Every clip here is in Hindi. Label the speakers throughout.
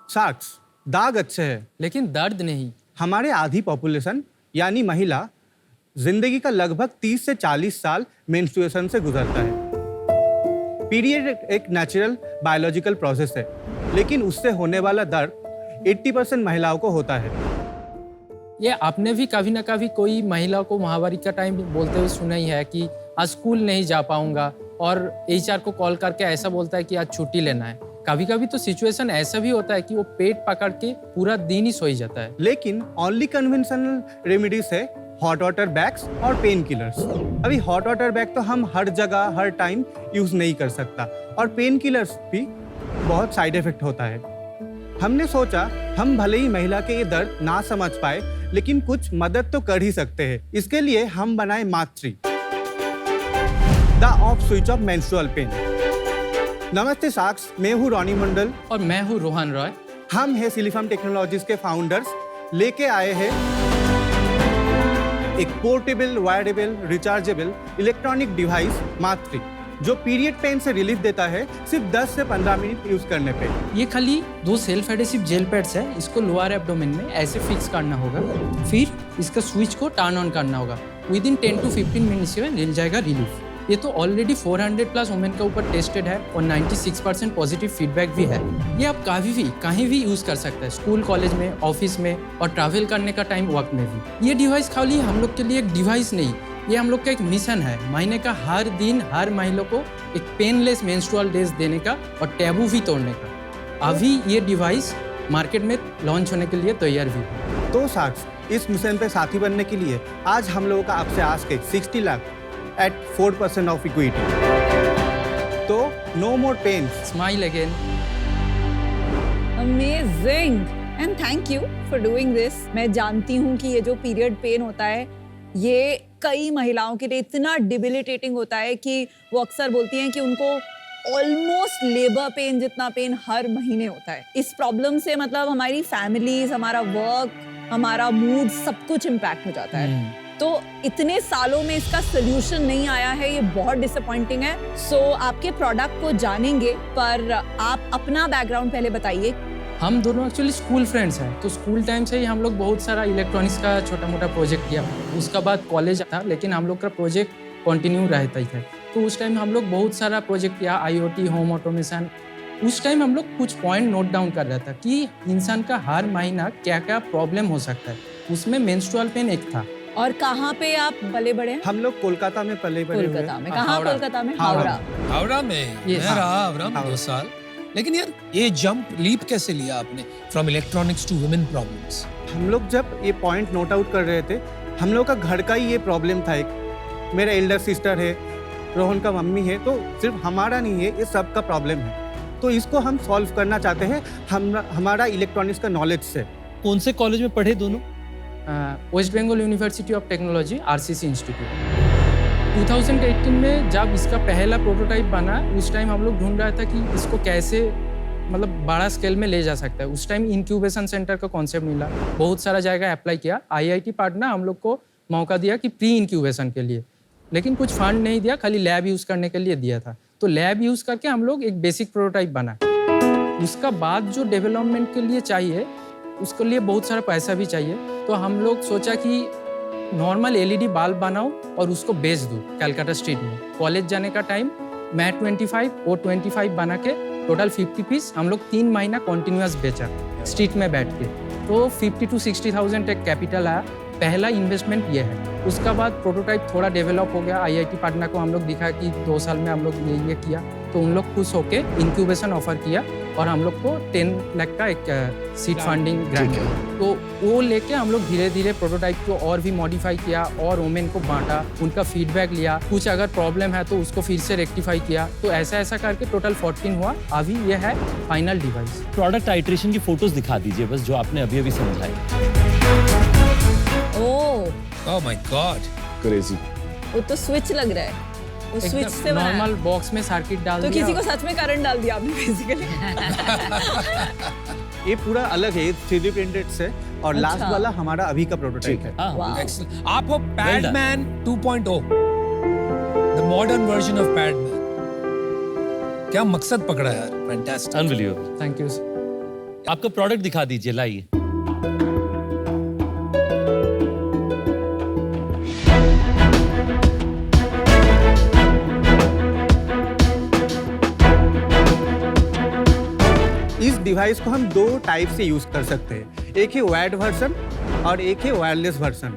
Speaker 1: साक्स, दाग अच्छे हैं
Speaker 2: लेकिन दर्द नहीं।
Speaker 1: हमारे आधी पॉपुलेशन यानी महिला जिंदगी का लगभग 30 से 40 साल मेंस्ट्रुएशन से गुजरता है। पीरियड एक नेचुरल बायोलॉजिकल प्रोसेस है, लेकिन उससे होने वाला दर्द 80% महिलाओं को होता है।
Speaker 2: ये आपने भी कभी ना कभी कोई महिला को माहवारी का टाइम बोलते हुए सुना ही है कि आज स्कूल नहीं जा पाऊंगा, और HR को कॉल करके ऐसा बोलता है कि आज छुट्टी लेना है। कभी कभी तो सिचुएशन ऐसा भी होता है कि वो पेट पकड़ के पूरा दिन ही सोई जाता है।
Speaker 1: लेकिन ओनली कन्वेंशनल रेमेडीज है हॉट वाटर बैग्स और पेन किलर्स। अभी हॉट वाटर बैग तो हम हर जगह हर टाइम यूज नहीं कर सकता, और पेन किलर्स भी बहुत साइड इफेक्ट होता है। हमने सोचा हम भले ही महिला के ये दर्द ना समझ पाए, लेकिन कुछ मदद तो कर ही सकते हैं। इसके लिए हम बनाए मातृ, the off switch off menstrual pain. नमस्ते साक्स, मैं हूँ रॉनी मंडल
Speaker 2: और मैं हूँ रोहन रॉय।
Speaker 1: हम है सिलिफार्म टेक्नोलॉजीज के फाउंडर्स। लेके आए हैं एक पोर्टेबल, वायरेबल, रिचार्जेबल इलेक्ट्रॉनिक डिवाइस मातृ, जो पीरियड पेन से रिलीफ देता है सिर्फ 10 से 15 मिनट यूज करने पे।
Speaker 2: ये खाली 2 सेल्फ एडेसिव जेल पैड्स है। इसको लोअर एब्डोमेन में ऐसे फिक्स करना होगा, फिर इसका स्विच को टर्न ऑन करना होगा। विद इन 10 to 15 मिनट्स में मिल जाएगा रिलीफ। ये तो ऑलरेडी 400+ वुमेन के ऊपर टेस्टेड है और 96% पॉजिटिव फीडबैक भी है। ये आप कहीं भी यूज कर सकते हैं, स्कूल, कॉलेज में, ऑफिस में, और ट्रैवल करने का टाइम वक्त में भी। ये डिवाइस खाली हम लोग के लिए एक डिवाइस नहीं, ये हम लोग का एक मिशन है, महीने का हर दिन हर महिला को एक पेनलेस मेंस्ट्रुअल डेज देने का और टैबू भी तोड़ने का। अभी ये डिवाइस मार्केट में लॉन्च होने के लिए तैयार भी है।
Speaker 1: तो साक्स, इस मिशन पे साथी बनने के लिए आज हम लोगों का आपसे आस्क है 60 लाख at 4% of equity। तो no more pain,
Speaker 2: smile again.
Speaker 3: Amazing and thank you for doing this। मैं जानती हूँ कि ये जो पीरियड पेन होता है, ये कई महिलाओं के लिए इतना डिबिलिटेटिंग होता है कि वो अक्सर बोलती हैं कि उनको ऑलमोस्ट लेबर पेन जितना पेन हर महीने होता है। इस प्रॉब्लम से मतलब हमारी फैमिलीज, हमारा वर्क, हमारा मूड, सब कुछ इम्पैक्ट हो जाता है। तो इतने सालों में इसका सोल्यूशन नहीं आया है, ये बहुत डिसअपॉइंटिंग है। सो आपके प्रोडक्ट को जानेंगे, पर आप अपना बैकग्राउंड पहले बताइए।
Speaker 2: हम दोनों एक्चुअली स्कूल फ्रेंड्स हैं, तो स्कूल टाइम से ही हम लोग बहुत सारा इलेक्ट्रॉनिक्स का छोटा मोटा प्रोजेक्ट किया। उसका बाद कॉलेज था, लेकिन हम लोग का प्रोजेक्ट कंटिन्यू रहता ही था। तो उस टाइम हम लोग बहुत सारा प्रोजेक्ट किया, IoT, होम ऑटोमेशन। उस टाइम हम लोग कुछ पॉइंट नोट डाउन कर रहा था कि इंसान का हर महीना क्या क्या प्रॉब्लम हो सकता है। उसमें मेंस्ट्रुअल पेन एक था।
Speaker 3: और कहाँ पे आप पले बड़े हैं?
Speaker 1: हम लोग कोलकाता में पले बड़े हुए।
Speaker 3: कोलकाता में कहाँ? कोलकाता में
Speaker 4: हावड़ा में मैं रहा अवरम 2 साल। लेकिन यार ये जंप लीप कैसे लिया आपने from electronics to women problems?
Speaker 1: हम लोग जब ये पॉइंट नोट आउट कर रहे थे, हम लोग का घर का ही ये प्रॉब्लम था। एक मेरा एल्डर सिस्टर है, रोहन का मम्मी है, तो सिर्फ हमारा नहीं है, ये सबका प्रॉब्लम है। तो इसको हम सॉल्व करना चाहते हैं हमारा इलेक्ट्रॉनिक्स का नॉलेज से।
Speaker 4: कौन से कॉलेज में पढ़े दोनों?
Speaker 2: West Bengal University of Technology, RCC institute. 2018 में जब इसका पहला प्रोटोटाइप बना, उस टाइम हम लोग ढूंढ रहा था कि इसको कैसे मतलब बड़ा स्केल में ले जा सकता है। उस टाइम इंक्यूबेशन सेंटर का कॉन्सेप्ट मिला, बहुत सारा जगह अप्लाई किया। IIT पाटना हम लोग को मौका दिया कि प्री इंक्यूबेशन के लिए, लेकिन कुछ फंड नहीं दिया, खाली लैब यूज़ करने के लिए दिया था। तो लैब यूज़ करके हम लोग एक बेसिक प्रोटोटाइप बना। उसका बाद जो डेवलपमेंट के लिए चाहिए, उसके लिए बहुत सारा पैसा भी चाहिए। तो हम लोग सोचा कि नॉर्मल LED बल्ब बनाओ और उसको बेच दूँ कलकत्ता स्ट्रीट में। कॉलेज जाने का टाइम मैं 25 और 25 बना के टोटल 50 पीस हम लोग 3 महीना कॉन्टिन्यूस बेचा स्ट्रीट में बैठ के। तो 50 to 60,000 एक कैपिटल आया। पहला इन्वेस्टमेंट ये है। उसका बाद प्रोटोटाइप थोड़ा डेवलप हो गया। IIT पाटना को हम लोग दिखा कि 2 साल में हम लोग ये किया, तो उन लोग खुश होके इंक्यूबेशन ऑफर किया और हम लोग को 10 लाख का एक सीड फंडिंग ग्रांट। तो वो लेके हम लोग धीरे धीरे प्रोटोटाइप को और भी मॉडिफाई किया और वुमेन को बांटा, उनका फीडबैक लिया, कुछ अगर प्रॉब्लम है तो उसको फिर से रेक्टिफाई किया। तो ऐसा करके टोटल 14 हुआ। अभी ये है फाइनल डिवाइस।
Speaker 5: प्रोडक्ट आइट्रेशन की फोटोज दिखा दीजिए बस, जो आपने अभी समझाई।
Speaker 4: Oh my God,
Speaker 5: crazy.
Speaker 3: वो तो स्विच लग रहा है, वो स्विच से
Speaker 2: नॉर्मल बॉक्स में सर्किट डाल
Speaker 3: तो
Speaker 2: दिया।
Speaker 3: किसी को सच में करंट डाल दिया आपने बेसिकली।
Speaker 1: ये पूरा अलग है, 3D प्रिंटेड से, और लास्ट वाला हमारा अभी का प्रोटोटाइप है।
Speaker 4: एक्सीलेंट। आप हो Padman 2.0, the modern version of Padman. क्या मकसद पकड़ा यार, फैंटास्टिक।
Speaker 5: अनबिलीवेबल।
Speaker 2: Thank you.
Speaker 5: आपका प्रोडक्ट दिखा दीजिए, लाइए।
Speaker 1: इस डिवाइस को हम दो टाइप से यूज कर सकते हैं, एक है वायर्ड वर्जन और एक है वायरलेस वर्जन।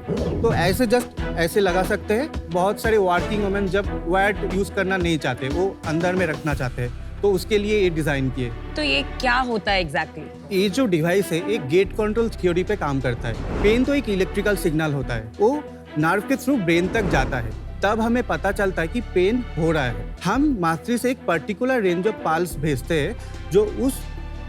Speaker 1: तो ऐसे जस्ट ऐसे लगा सकते हैं। बहुत सारे वर्किंग वुमेन जब वायर्ड यूज करना नहीं चाहते, वो अंदर में रखना चाहते हैं, तो उसके लिए ये डिजाइन किए।
Speaker 3: तो ये क्या होता है एग्जैक्टली?
Speaker 1: ये जो डिवाइस है एक गेट कंट्रोल थ्योरी पे काम करता है। पेन तो एक इलेक्ट्रिकल सिग्नल होता है, वो नर्व के थ्रू ब्रेन तक जाता है, तब हमें पता चलता है कि पेन हो रहा है। हम मास्टरी से एक पर्टिकुलर रेंज ऑफ पल्स भेजते हैं जो उस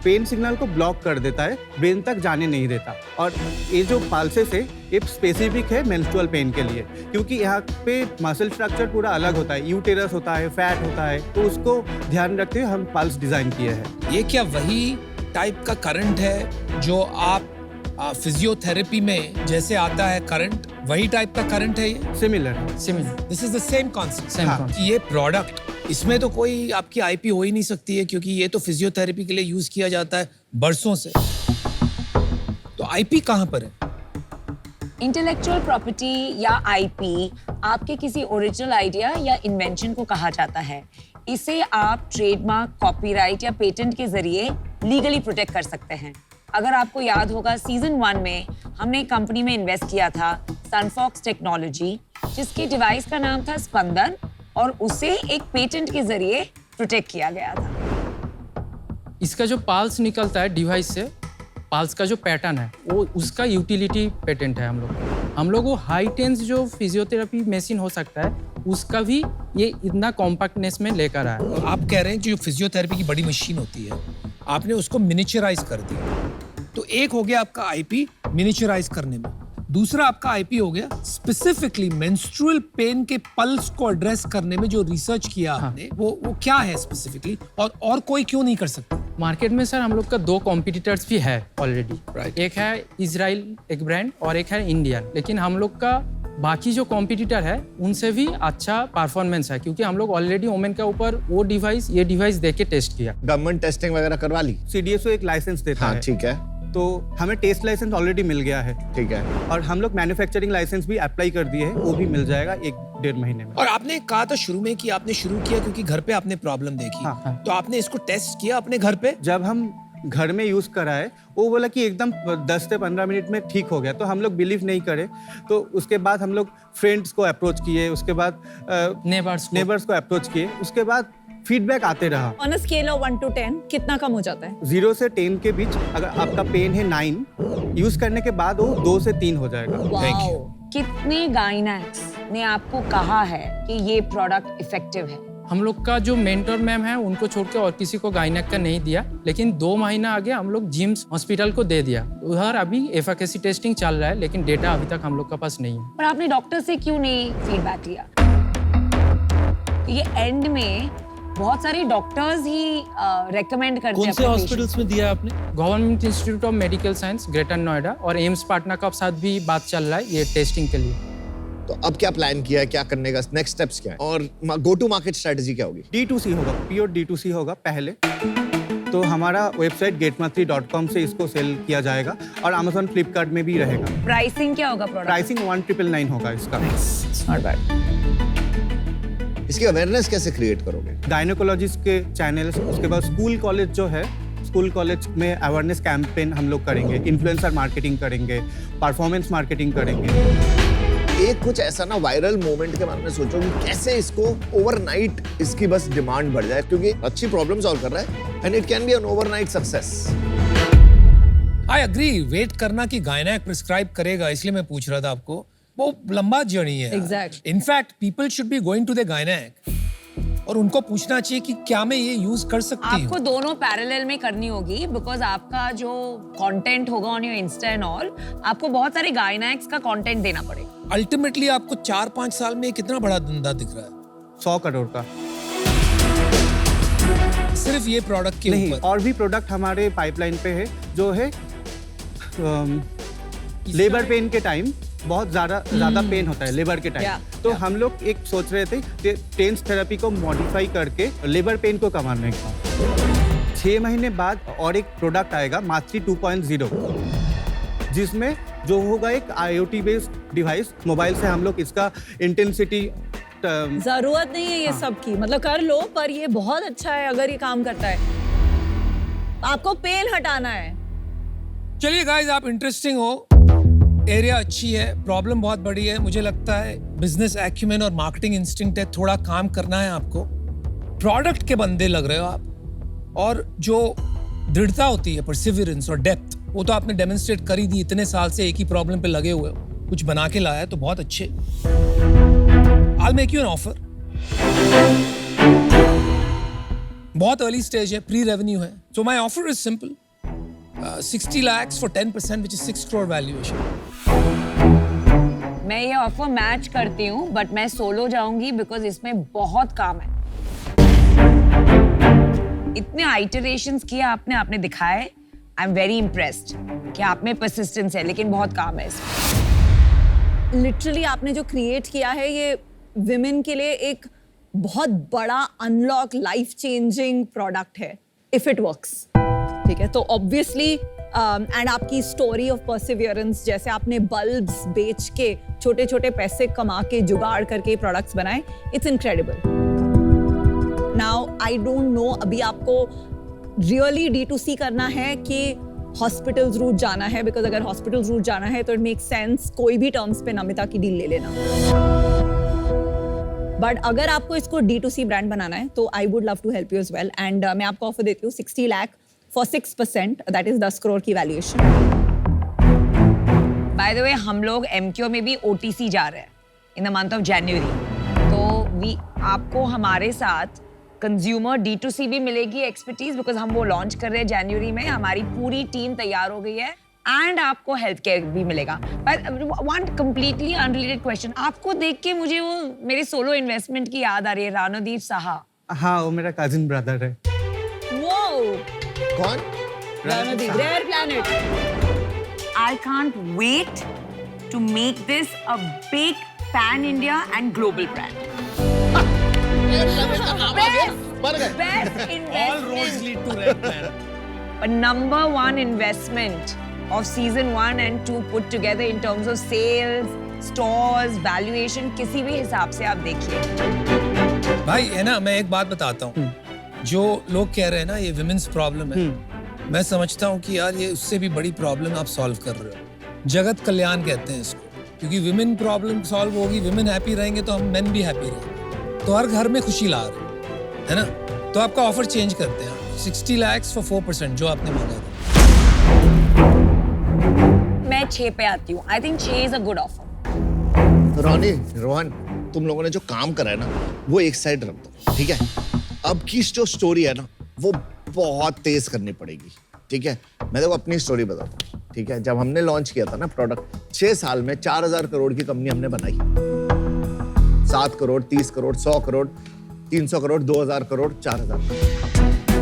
Speaker 1: पेन सिग्नल को ब्लॉक कर देता है, ब्रेन तक जाने नहीं देता। और ये जो पल्सेस है ये स्पेसिफिक है मेंस्ट्रुअल पेन के लिए, क्योंकि यहाँ पे मसल स्ट्रक्चर पूरा अलग होता है, यूटेरस होता है, फैट होता है, तो उसको ध्यान रखते हुए हम पल्स डिजाइन किए हैं।
Speaker 4: ये क्या वही टाइप का करंट है जो आप फिजियोथेरेपी में जैसे आता है करंट, वही टाइप का करंट है ये?
Speaker 1: Similar.
Speaker 4: This is the same concept.
Speaker 2: Same concept.
Speaker 4: ये प्रोडक्ट, इसमें तो कोई आपकी आईपी हो ही नहीं सकती है, क्योंकि ये तो फिजियोथेरेपी के लिए यूज किया जाता है बरसों से। तो आईपी कहाँ पर है?
Speaker 3: इंटेलेक्चुअल प्रॉपर्टी या आईपी आपके किसी ओरिजिनल आइडिया या इन्वेंशन को कहा जाता है। इसे आप ट्रेडमार्क, कॉपीराइट या पेटेंट के जरिए लीगली प्रोटेक्ट कर सकते हैं। अगर आपको याद होगा, सीजन 1 में हमने एक कंपनी में इन्वेस्ट किया था, सनफॉक्स टेक्नोलॉजी, जिसके डिवाइस का नाम था स्पंदन, और उसे एक पेटेंट के जरिए प्रोटेक्ट किया गया था।
Speaker 2: इसका जो पल्स निकलता है डिवाइस से, पल्स का जो पैटर्न है वो उसका यूटिलिटी पेटेंट है हम लोग वो हाई टेंस जो फिजियोथेरेपी मशीन हो सकता है उसका भी ये इतना कॉम्पैक्टनेस में लेकर आया।
Speaker 4: और आप कह रहे हैं कि जो फिजियोथेरेपी की बड़ी मशीन होती है, आपने उसको मिनिचराइज कर दिया। तो एक हो गया आपका आईपी मिनिचराइज करने में, दूसरा आपका आईपी हो गया स्पेसिफिकली मेंस्ट्रुअल पेन के पल्स को एड्रेस करने में जो रिसर्च किया आपने, वो क्या है स्पेसिफिकली, और कोई क्यों नहीं कर सकता?
Speaker 2: मार्केट में सर हम लोग का 2 कॉम्पिटिटर्स भी है ऑलरेडी।
Speaker 4: Right.
Speaker 2: एक है इजराइल एक ब्रांड और एक है इंडियन, लेकिन हम लोग का बाकी जो कॉम्पिटिटर है उनसे भी अच्छा परफॉर्मेंस है, क्योंकि हम लोग ऑलरेडी ओमेन के ऊपर वो डिवाइस ये डिवाइस दे के टेस्ट किया।
Speaker 6: गवर्नमेंट टेस्टिंग वगैरह करवा ली?
Speaker 1: सीडीएसओ एक लाइसेंस देता
Speaker 6: हाँ
Speaker 1: है,
Speaker 6: ठीक है,
Speaker 1: तो हमें टेस्ट लाइसेंस ऑलरेडी मिल गया है,
Speaker 6: ठीक है।
Speaker 1: और हम लोग मैन्युफैक्चरिंग लाइसेंस भी अप्लाई कर दिए हैं, वो भी मिल जाएगा 1-1.5 महीने में।
Speaker 4: और आपने कहा था शुरू में कि आपने शुरू किया क्योंकि घर पे आपने प्रॉब्लम देखी,
Speaker 1: हाँ।
Speaker 4: तो आपने इसको टेस्ट किया अपने घर पे?
Speaker 1: जब हम घर में यूज कराए, वो बोला कि एकदम 10 से 15 मिनट में ठीक हो गया, तो हम लोग बिलीव नहीं करे। तो उसके बाद हम लोग फ्रेंड्स को अप्रोच किए, उसके बाद नेबर्स को अप्रोच किए, उसके बाद फीडबैक आते रहा।
Speaker 3: On a scale of 1 to 10 कितना कम हो जाता है?
Speaker 1: 0 से 10 के बीच अगर आपका पेन है 9, यूज करने के बाद वो 2 से 3 हो जाएगा।
Speaker 4: Thank you.
Speaker 3: कितने गायनेक्स ने आपको कहा है कि ये प्रोडक्ट इफेक्टिव है?
Speaker 2: हम लोग का जो मेंटर मैम है उनको छोड़ के और किसी को गायनेक का नहीं दिया, लेकिन 2 महीना आगे हम लोग जिम्स हॉस्पिटल को दे दिया। उधर अभी एफिकेसी टेस्टिंग चल रहा है, लेकिन डेटा अभी तक हम लोग के पास नहीं है।
Speaker 3: पर आपने डॉक्टर से क्यों नहीं फीडबैक लिया? ये एंड में बहुत सारे डॉक्टर्स ही रेकमेंड करते हैं।
Speaker 5: कौन से हॉस्पिटल्स में दिया आपने?
Speaker 2: Government institute of medical science greater Noida और एम्स पाटना का साथ भी बात चल रहा है ये टेस्टिंग के लिए।
Speaker 6: तो अब क्या प्लान किया है, क्या करने का नेक्स्ट स्टेप्स क्या है, और गो टू मार्केट स्ट्रेटजी क्या होगी?
Speaker 1: D2C होगा, प्योर D2C होगा पहले। तो हमारा वेबसाइट getmatri.com से इसको सेल किया जाएगा, और Amazon, फ्लिपकार्ट में भी रहेगा।
Speaker 3: प्राइसिंग क्या होगा प्रोडक्ट?
Speaker 1: प्राइसिंग 1999 होगा इसका।
Speaker 3: Not bad.
Speaker 6: इसकी अवेयरनेस कैसे क्रिएट करोगे?
Speaker 1: गायनोकोलॉजिस्ट के चैनल्स, उसके बाद स्कूल कॉलेज जो है, स्कूल कॉलेज में अवेयरनेस कैंपेन हम लोग करेंगे, इन्फ्लुएंसर मार्केटिंग करेंगे, परफॉर्मेंस मार्केटिंग करेंगे।
Speaker 6: एक कुछ ऐसा ना वायरल मोमेंट के बारे में सोचो कि कैसे इसको ओवरनाइट इसकी बस डिमांड बढ़ जाए, क्योंकि अच्छी प्रॉब्लम सॉल्व कर रहा है and it can be an overnight success.
Speaker 4: I agree, wait करना कि गायनेक प्रिस्क्राइब करेगा, इसलिए मैं पूछ रहा था आपको। वो लंबा जर्नी है।
Speaker 3: Exactly.
Speaker 4: In fact people should be going to the gynaec और उनको पूछना चाहिए कि क्या मैं ये यूज कर सकती
Speaker 3: आपको
Speaker 4: हूँ।
Speaker 3: दोनों पैरेलल में करनी होगी, बिकॉज आपका जो कंटेंट होगा on your Insta and all, आपको बहुत सारे गायनेक्स का कंटेंट देना पड़ेगा।
Speaker 4: अल्टीमेटली आपको 4-5 साल में कितना बड़ा धंधा दिख रहा है?
Speaker 1: 100 करोड़ का।
Speaker 4: सिर्फ ये प्रोडक्ट के
Speaker 1: नहीं,
Speaker 4: ऊपर?
Speaker 1: और भी प्रोडक्ट हमारे पाइपलाइन पे है, जो है लेबर पेन के टाइम बहुत ज्यादा पेन होता है लेबर के टाइम। तो हम लोग एक सोच रहे थे टेंस थेरेपी को मॉडिफाई करके लेबर पेन को कम करने का। 6 महीने बाद और एक प्रोडक्ट आएगा मातृ 2.0, जिसमें जो होगा एक IoT बेस्ड डिवाइस। मोबाइल से हम लोग इसका इंटेंसिटी
Speaker 3: जरूरत नहीं है ये सब की, मतलब कर लो, पर ये बहुत अच्छा है अगर ये काम करता है। आपको पेन हटाना है।
Speaker 4: चलिए गाइस, आप इंटरेस्टिंग हो, एरिया अच्छी है, प्रॉब्लम बहुत बड़ी है। मुझे लगता है बिजनेस एक्यूमेन और मार्केटिंग इंस्टिंक्ट है, थोड़ा काम करना है आपको। प्रोडक्ट के बंदे लग रहे हो आप, और जो दृढ़ता होती है, परसिवियरेंस और डेप्थ, वो तो आपने डेमोन्स्ट्रेट कर ही दी। इतने साल से एक ही प्रॉब्लम पे लगे हुए हो, कुछ बना के लाया है तो बहुत अच्छे। I'll make you an offer. बहुत अर्ली स्टेज है, प्री रेवेन्यू है। So my offer is simple. 60 lakhs for 10%, which is 6 crore valuation.
Speaker 7: मैं ये ऑफर मैच करती हूँ, बट मैं सोलो जाऊंगी बिकॉज इसमें बहुत काम है। इतने आइटरेशंस किए आपने दिखाए। आई एम वेरी इम्प्रेस्ड कि आप में परसिस्टेंस है, लेकिन बहुत काम है इसमें।
Speaker 3: लिटरली आपने जो क्रिएट किया है ये विमेन के लिए एक बहुत बड़ा अनलॉक लाइफ चेंजिंग प्रोडक्ट है, इफ इट वर्क्स। ठीक है, तो ऑब्वियसली एंड आपकी स्टोरी ऑफ परसिवियरेंस, जैसे आपने बल्ब्स बेच के छोटे छोटे पैसे कमा के जुगाड़ करके प्रोडक्ट्स बनाए, it's incredible. Now I don't know, अभी आपको रियली D2C करना है कि हॉस्पिटल्स रूट जाना है? बिकॉज अगर हॉस्पिटल्स रूट जाना है तो इट मेक सेंस कोई भी टर्म्स पे नमिता की डील ले लेना। बट अगर आपको इसको D2C ब्रांड बनाना है तो I would love to help you as well. And मैं आपको ऑफर देती हूँ 60 lakh for 6%, that is 10 crore की वैल्यूएशन।
Speaker 7: बाय द वे, हम लोग MQ में भी OTC जा रहे हैं in the month of January, तो आपको हमारे साथ कंज्यूमर D2C भी मिलेगी एक्सपर्टीज, बिकॉज हम वो लॉन्च कर रहे हैं जनवरी में। हमारी पूरी टीम तैयार हो गई है, एंड आपको हेल्थ केयर भी मिलेगा। पर वन कंप्लीटली अनरिलेटेड क्वेश्चन, आपको देख के मुझे वो मेरे सोलो इन्वेस्टमेंट की याद आ रही है, रानोदीप साहा।
Speaker 1: हाँ, वो मेरा कजिन ब्रदर है।
Speaker 3: वो
Speaker 6: कौन?
Speaker 3: Randeep, Rare Planet.
Speaker 7: I can't wait to make this a big pan-India and global brand. Best investment. But number one investment of season 1 and 2 put together in terms of sales, stores, valuation, किसी भी हिसाब से आप देखिए।
Speaker 4: भाई है ना, मैं एक बात बताता हूँ, जो लोग कह रहे हैं ना ये विमेन्स प्रॉब्लम है, मैं समझता हूँ कि यार ये उससे भी बड़ी प्रॉब्लम आप सॉल्व कर रहे हो। जगत कल्याण कहते हैं इसको, क्योंकि विमेन प्रॉब्लम सॉल्व होगी, विमेन हैप्पी रहेंगे तो हम मेन भी हैप्पी रहेंगे, तो हर घर में खुशी ला रहे हो, है ना। तो आपका ऑफर चेंज करते हैं, 60 lakhs for 4%, जो आपने मांगा था।
Speaker 7: मैं 6 पे आती हूँ। I think 6 is a good offer.
Speaker 6: रोनी, रोहन, तुम लोगों ने जो काम करा है ना, वो एक साइड रख दो, ठीक है। अब की जो स्टोरी है ना, वो बहुत तेज करनी पड़ेगी, ठीक है। मैं देखो अपनी स्टोरी बताता हूँ, ठीक है। जब हमने लॉन्च किया था ना प्रोडक्ट, 6 साल में 4000 करोड़ की कंपनी हमने बनाई। 7 करोड़, 30 करोड़, 100 करोड़, 300 करोड़, 2000 करोड़, 4000।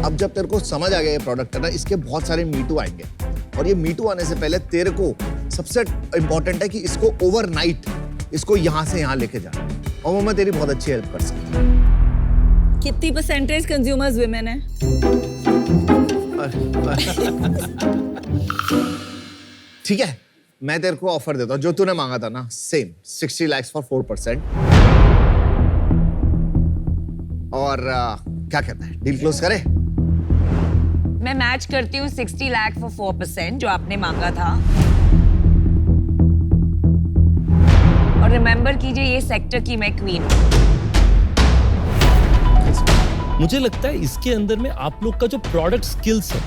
Speaker 6: अब जब तेरे को समझ आ गया ये प्रोडक्ट है ना, इसके बहुत सारे मीटू आएंगे, और ये मीटू आने से पहले तेरे को सबसे इम्पोर्टेंट है कि इसको ओवरनाइट, इसको यहाँ से यहाँ लेके जाना, और वो मैं तेरी बहुत अच्छी हेल्प कर सकती हूँ।
Speaker 3: कितनी परसेंटेज कंज्यूमर्स विमेन है?
Speaker 6: ठीक है, मैं तेरे को ऑफर देता हूँ जो तूने मांगा था ना, सेम 60 lakhs for 4%। और क्या कहता है, डील क्लोज करे?
Speaker 7: मैं मैच करती हूँ 60 लाख for 4%, जो आपने मांगा था। और रिमेंबर कीजिए, ये सेक्टर की मैं क्वीन हूँ।
Speaker 5: मुझे लगता है इसके अंदर में आप लोग का जो प्रोडक्ट स्किल्स है,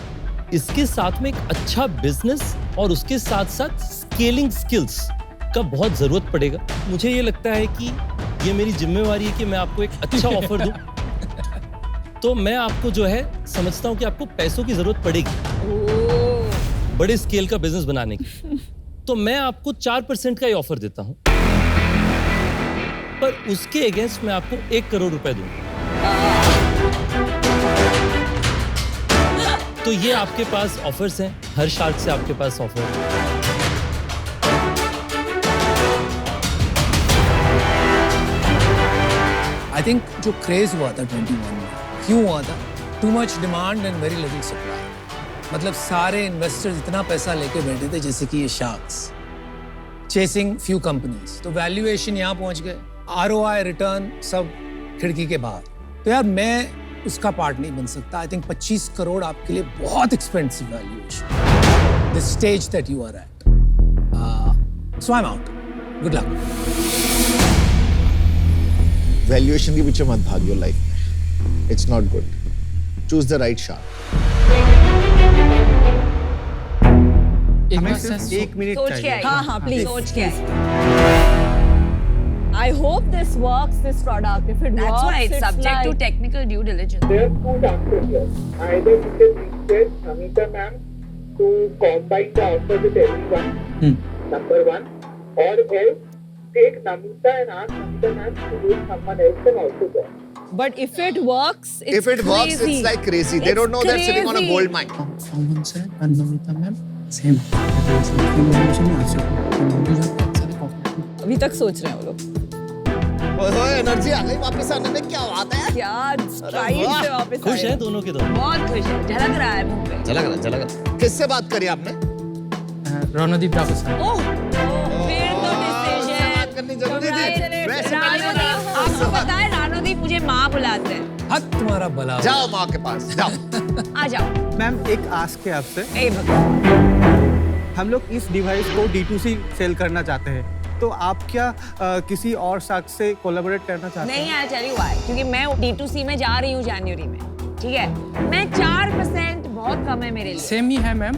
Speaker 5: इसके साथ में एक अच्छा बिजनेस और उसके साथ साथ स्केलिंग स्किल्स का बहुत जरूरत पड़ेगा। मुझे ये लगता है कि ये मेरी जिम्मेवारी है कि मैं आपको एक अच्छा ऑफर दूं। तो मैं आपको जो है समझता हूं कि आपको पैसों की जरूरत पड़ेगी बड़े स्केल का बिजनेस बनाने की, तो मैं आपको 4% का ही ऑफर देता हूं, पर उसके अगेंस्ट मैं आपको 1 करोड़ रुपए दूंगा। तो ये आपके पास ऑफर्स हैं, हर शार्क से आपके पास ऑफर है।
Speaker 4: आई थिंक जो क्रेज हुआ था 21 में, क्यों हुआ था? Too much demand and very little supply. मतलब सारे इन्वेस्टर्स इतना पैसा लेके बैठे थे जैसे कि ये शार्क्स चेसिंग फ्यू कंपनीज। तो वैल्यूएशन यहाँ पहुंच गए, ROI रिटर्न सब खिड़की के बाहर। तो यार मैं उसका पार्ट नहीं बन सकता। आई थिंक 25 करोड़ आपके लिए बहुत expensive valuation, the stage that you are at. So I am out, good luck.
Speaker 6: Valuation के पीछे मत भागियो लाइफ में, it's not good. Choose the right shark.
Speaker 2: एक
Speaker 1: हमें
Speaker 2: बात
Speaker 1: सिर्फ
Speaker 2: सर,
Speaker 1: 1 मिनट
Speaker 7: सोच के
Speaker 1: चाहिए।
Speaker 7: आइए।
Speaker 3: हाँ हाँ प्लीज
Speaker 7: सोच के आइए।
Speaker 3: I hope this works, this product. If it
Speaker 7: That's
Speaker 3: works,
Speaker 7: why it's subject to
Speaker 3: like,
Speaker 7: technical due diligence.
Speaker 8: There are two chances here. Either you can request Amita ma'am to combine the offer with everyone, number one, or else take Namita and ask Namita ma'am to do someone else and also go.
Speaker 3: But if it works, it's
Speaker 6: If it works,
Speaker 3: crazy.
Speaker 6: it's like crazy. They
Speaker 3: It's
Speaker 6: don't know they're sitting on a
Speaker 3: crazy.
Speaker 6: gold mine.
Speaker 2: Someone said, and Namita ma'am, same.
Speaker 3: अभी तक सोच रहे हैं वो लोग
Speaker 6: ओए एनर्जी आ गई वापस आने में, क्या बात है?
Speaker 3: क्या स्ट्राइक
Speaker 6: वाह,
Speaker 3: से वापस
Speaker 5: खुश
Speaker 3: आए।
Speaker 5: हैं दोनों के दोनों?
Speaker 7: बहुत खुश है, झलक रहा है मुंह पे।
Speaker 6: चला। किससे बात करी आपने?
Speaker 2: रणदीप राव सर।
Speaker 7: ओह, फिर तो
Speaker 6: उससे बात
Speaker 7: डिसीजन।
Speaker 6: करनी जरूरी थी। वैसे
Speaker 7: रानोदीप, आपको पता है रानोदीप मुझे माँ बुलाते हैं।
Speaker 4: हक तुम्हारा भला हो।
Speaker 6: जाओ माँ के पास जाओ।
Speaker 7: आ जाओ।
Speaker 1: मैम एक आस्क है आपसे,
Speaker 7: ए भगवान।
Speaker 1: हम लोग इस डिवाइस को D2C सेल करना चाहते हैं, तो आप क्या किसी और शार्क से कोलैबोरेट करना चाहते हैं?
Speaker 7: नहीं आई टेल यू व्हाई, क्योंकि मैं D2C में जा रही हूँ जनवरी में, ठीक है? मैं 4% बहुत कम है मेरे लिए।
Speaker 2: सेम ही है मैम,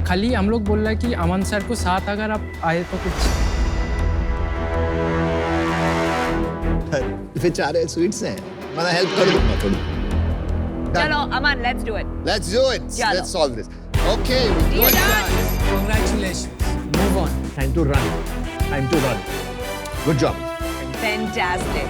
Speaker 2: खाली हम लोग बोल रहे हैं कि अमन सर को साथ अगर आप आए तो कुछ
Speaker 6: बेचारे स्वीट्स हैं, मैं हेल्प कर दूंगा थोड़ी।
Speaker 7: चलो Aman, let's do it.
Speaker 6: Let's do it.
Speaker 7: चलो।
Speaker 6: Let's solve this. Okay,
Speaker 7: ये
Speaker 6: good
Speaker 7: done.
Speaker 6: guys.
Speaker 4: Congratulations.
Speaker 2: Move on.
Speaker 6: Time to run. Time to run. Good job.
Speaker 7: Fantastic.